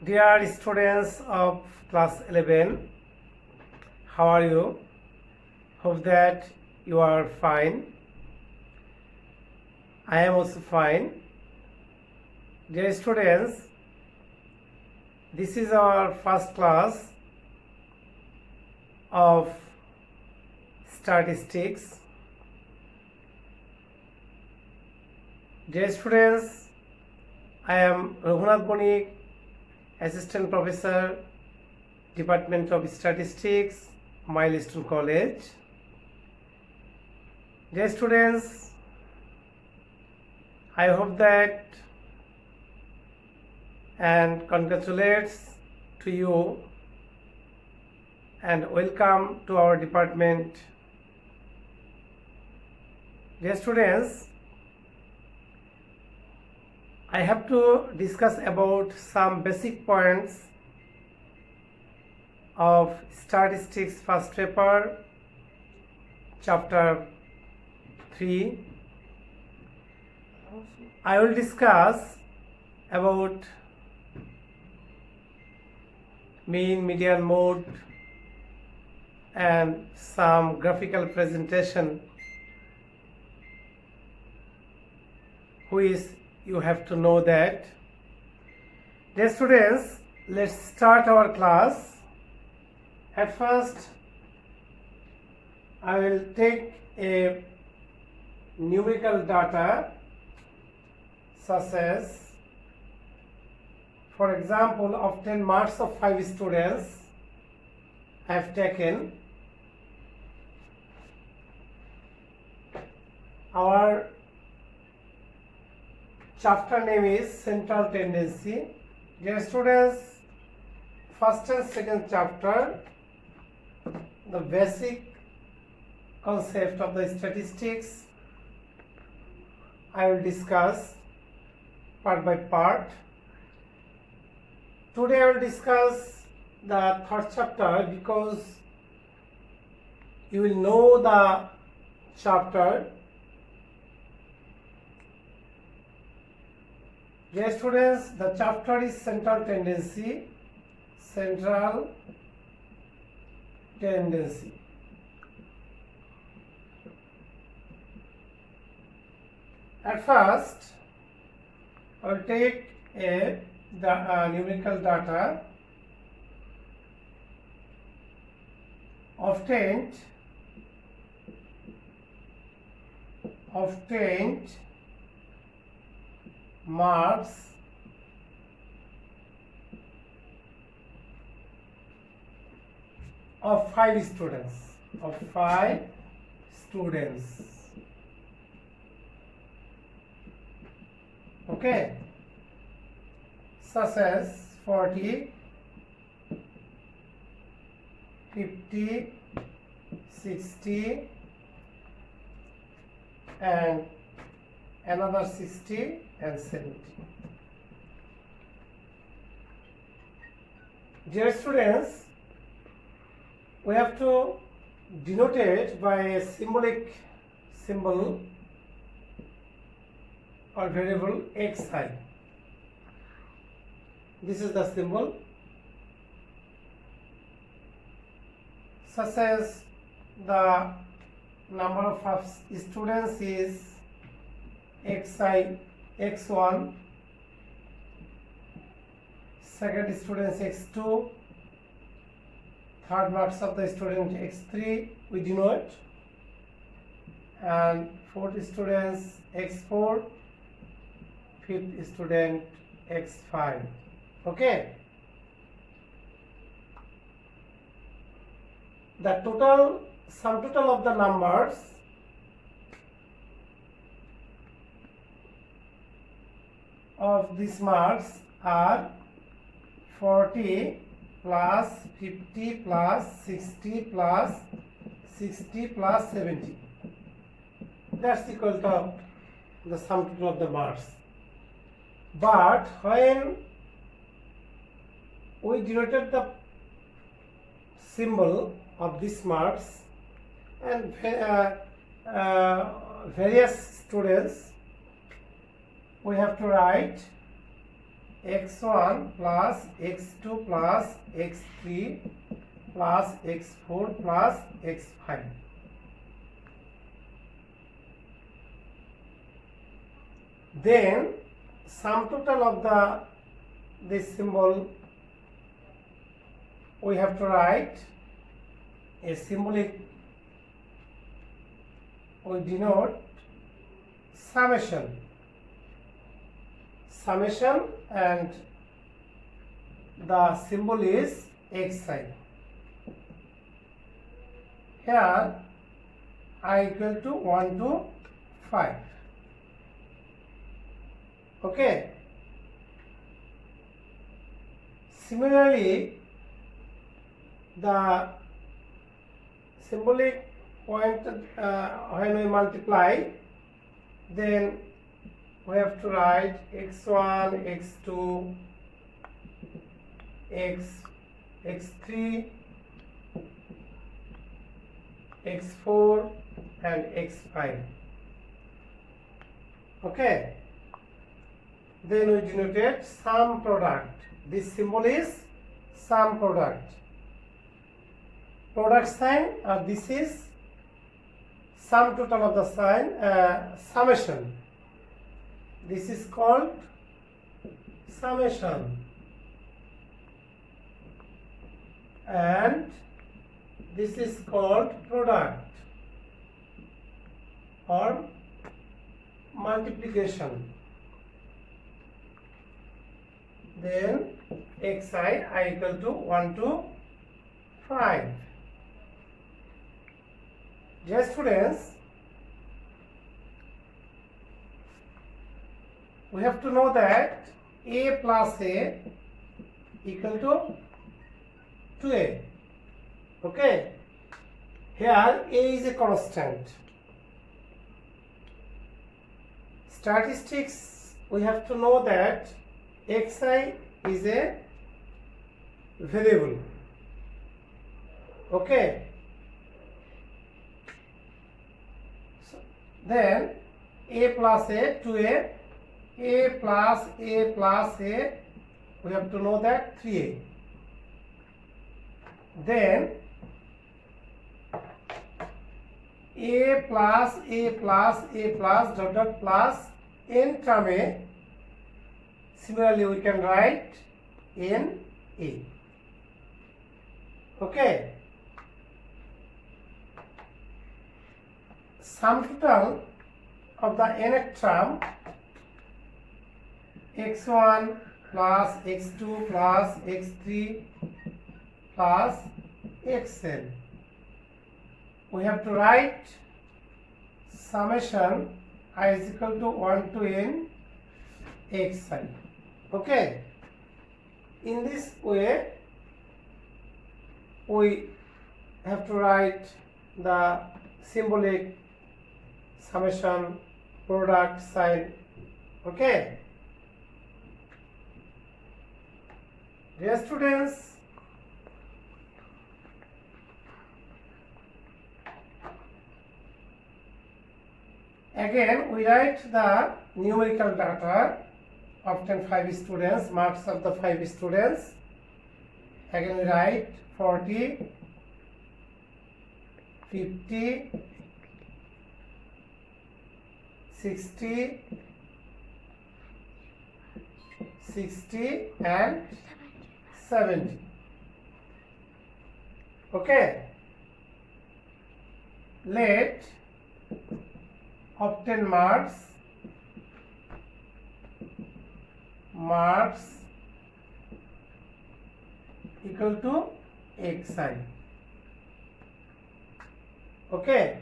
Dear students of class 11, how are you? Hope that you are fine. I am also fine. Dear students, this is our first class of statistics. Dear students, I am Raghunath Bonik, Assistant Professor, Department of Statistics, Milestone College. Dear students, I hope that and congratulates to you and welcome to our department. Dear students, I have to discuss about some basic points of statistics first paper, chapter 3. I will discuss about mean, median, mode and some graphical presentation which you have to know that. Dear students, let's start our class. At first, I will take a numerical data such as, for example, of 10 marks of 5 students I have taken. Our chapter name is Central Tendency. Dear students, first and second chapter, the basic concept of the statistics I will discuss part by part. Today I will discuss the third chapter because you will know the chapter. Dear students, the chapter is Central Tendency. Central Tendency. At first, I will take a numerical data obtained marks of 5 students. Okay, such as 40, 50, 60 and another 60 and 70. Dear students, we have to denote it by a symbolic symbol or variable xi. This is the symbol. Such as the number of students is xi, x1, second students x2, third marks of the student x3 we denote, and fourth students x4, fifth student x5. Okay, the sum total of the numbers of these marks are 40 plus 50 plus 60 plus 60 plus 70. That's equal to the sum total of the marks. But when we denoted the symbol of these marks and various students, we have to write x1 plus x2 plus x3 plus x4 plus x5. Then sum total of this symbol, we have to write a symbolic, we denote summation, and the symbol is xi. Here I equal to 1 to 5. Okay. Similarly, the symbolic point when we multiply, then we have to write x1, x2, x3, x4 and x5. Okay. Then we denoted sum product. This symbol is sum product. Product sign, this is sum total of the sign, summation. This is called summation. And this is called product or multiplication. Then xi I equal to 1 to 5. Dear students, we have to know that a plus a equal to 2a. Okay. Here a is a constant. Statistics, we have to know that xi is a variable. Okay. So then a plus a, 2a, a plus a, we have to know that 3a. Then a plus dot plus n term a. Similarly, we can write n a. Okay. Sum total of the nth term x1 plus x2 plus x3 plus xn. We have to write summation I is equal to 1 to n xi. Okay. In this way, we have to write the symbolic summation product sign. Okay. Dear students, again we write the numerical data of 5 students, marks of the 5 students. Again we write 40, 50, 60, 60 and 70. Okay. Let obtain marks equal to xi. Okay.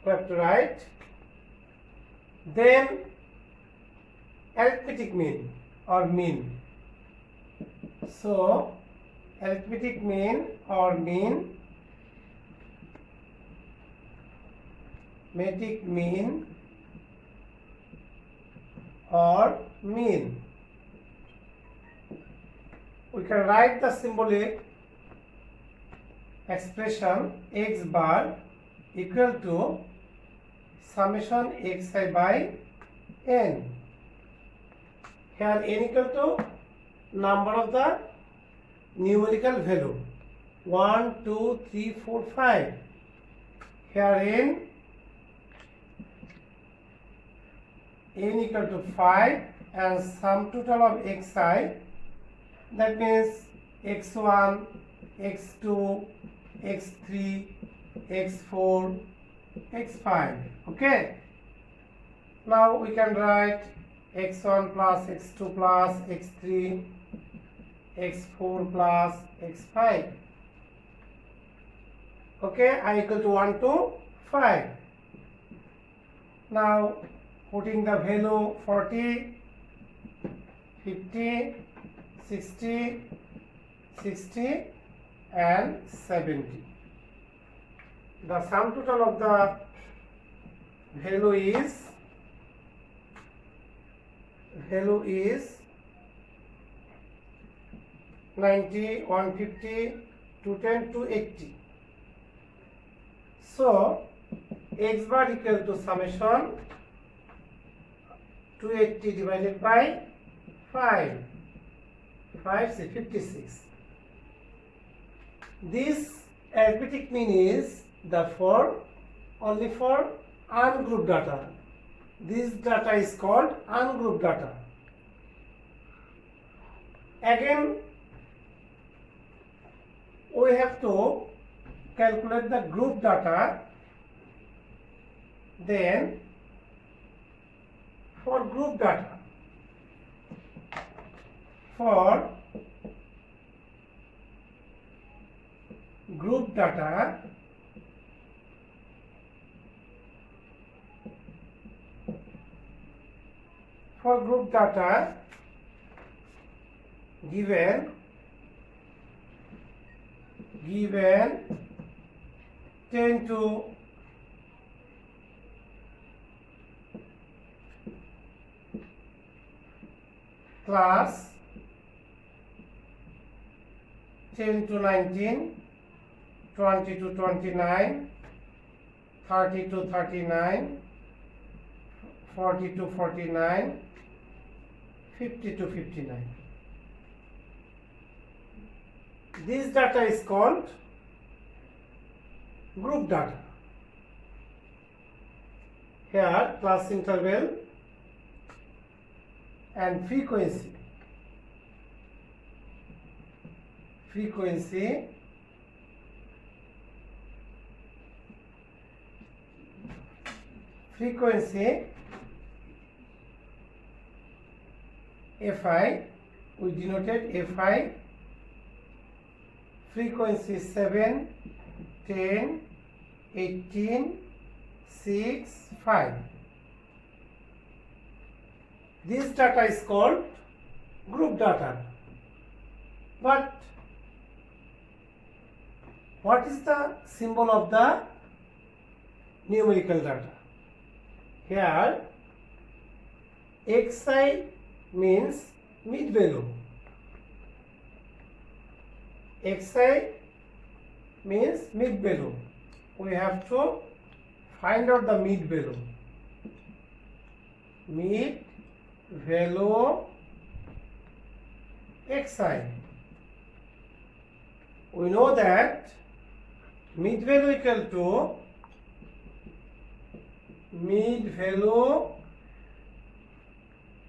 We have to write. Then arithmetic mean or mean. So arithmetic mean or mean, arithmetic mean or mean. We can write the symbolic expression x bar equal to summation xi by n. Here n equal to number of the numerical value 1, 2, 3, 4, 5. Here n equal to 5 and sum total of xi, that means x1, x2, x3, x4, x5. Okay. Now we can write x1 plus x2 plus x3, x4 plus x5. Okay, I equal to 1 to 5. Now putting the value 40, 50, 60, 60 and 70. The sum total of the value is 90, 150, 210, 280. So x bar equal to summation 280 divided by 5. 5 is 56. This arithmetic mean is only for ungrouped data. This data is called ungrouped data. Again, we have to calculate the group data. Then for group data, for group data, given 10 to class 10 to 19, 20 to 29, 30 to 39, 40 to 49, 50 to 59. This data is called group data. Here class interval and frequency Fi, we denoted Fi, frequency 7, 10, 18, 6, 5. This data is called group data. But what is the symbol of the numerical data? Here xi means mid value. Xi means mid value. We have to find out the mid value. Mid value xi. We know that mid value equal to mid value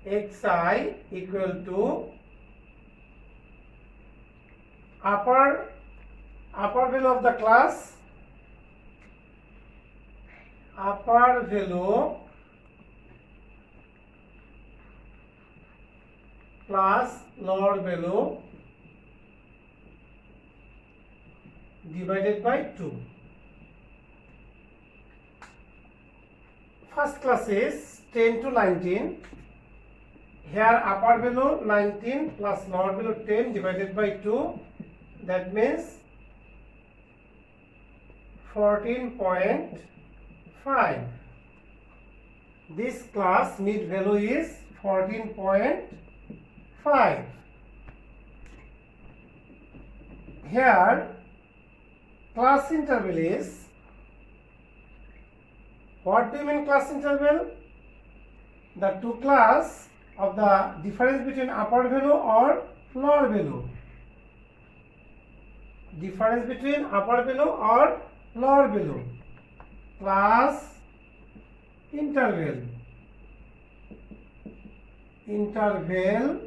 xi equal to upper value of the class, upper value plus lower value divided by 2. First class is 10 to 19. Here upper value 19 plus lower value 10 divided by 2. That means 14.5. This class mid value is 14.5. Here class interval is, what do you mean class interval? The two class of the difference between upper value or lower value. Difference between upper value or lower value plus interval. Interval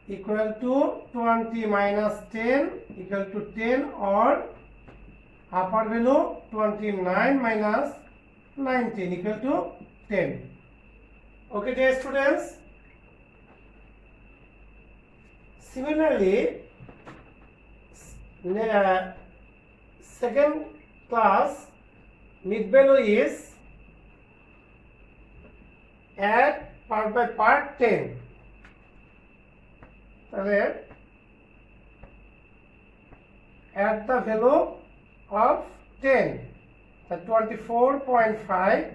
equal to 20 minus 10 equal to 10, or upper value 29 minus 19 equal to 10. Okay, dear students. Similarly, second class mid value is add part by part 10. Add the value of 10, the 24.5,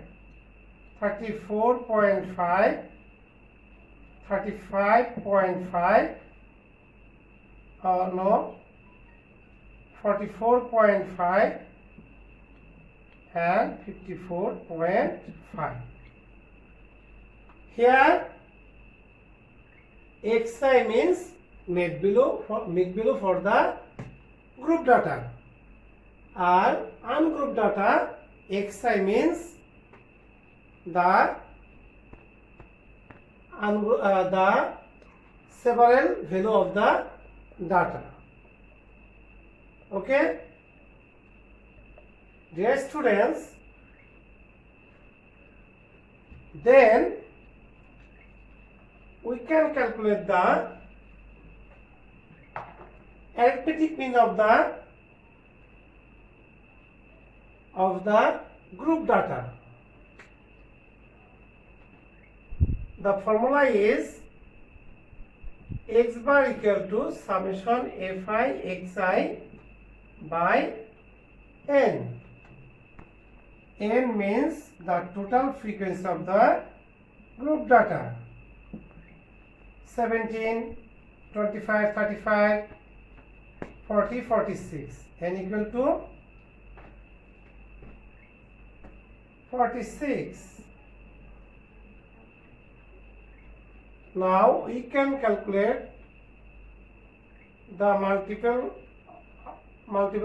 34.5, 35.5, no, 44.5 and 54.5. Here xi means mid value for the group data, and ungroup data xi means the several value of the data. Okay, dear students, then we can calculate the arithmetic mean of the group data. The formula is x bar equal to summation fi xi by n. N means the total frequency of the group data. 17, 25, 35, 40, 46. N equal to 46. Now we can calculate the multiple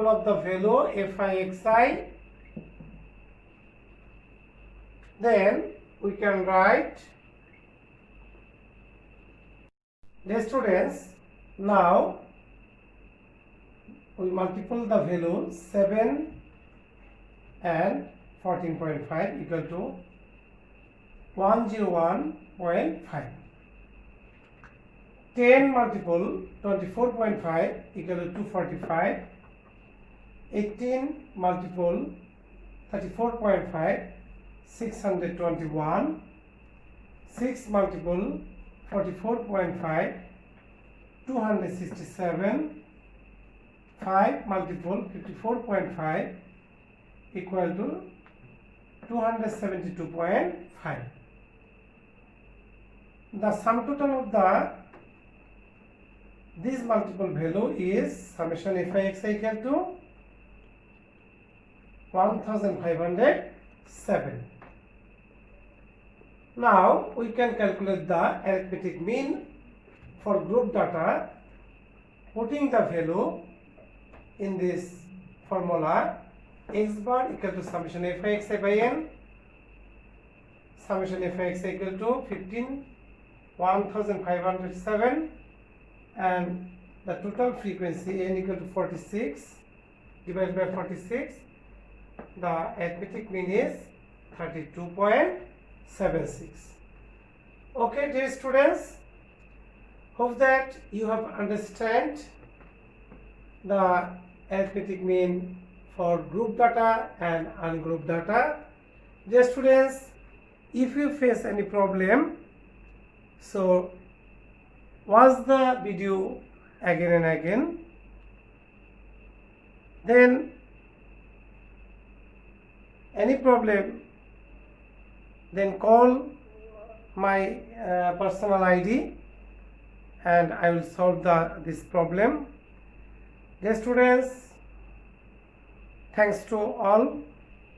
of the value fi xi. Then we can write, dear students, now we multiply the value 7 and 14.5 equal to 101.5. 10 multiple 24.5 equal to 245. 18 multiple 34.5 621. 6 multiple 44.5 267. 5 multiple 54.5 equal to 272.5. The sum total of this multiple value is summation fi xi equal to 1507. Now we can calculate the arithmetic mean for group data, putting the value in this formula. X bar equal to summation fi xi by n. Summation fi xi equal to 1507, and the total frequency n equal to 46 divided by 46. The arithmetic mean is 32.76. Okay, dear students, hope that you have understand the arithmetic mean for group data and ungroup data. Dear students, if you face any problem, so watch the video again and again. Then any problem, then call my personal ID and I will solve this problem. Dear students, thanks to all.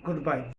Goodbye.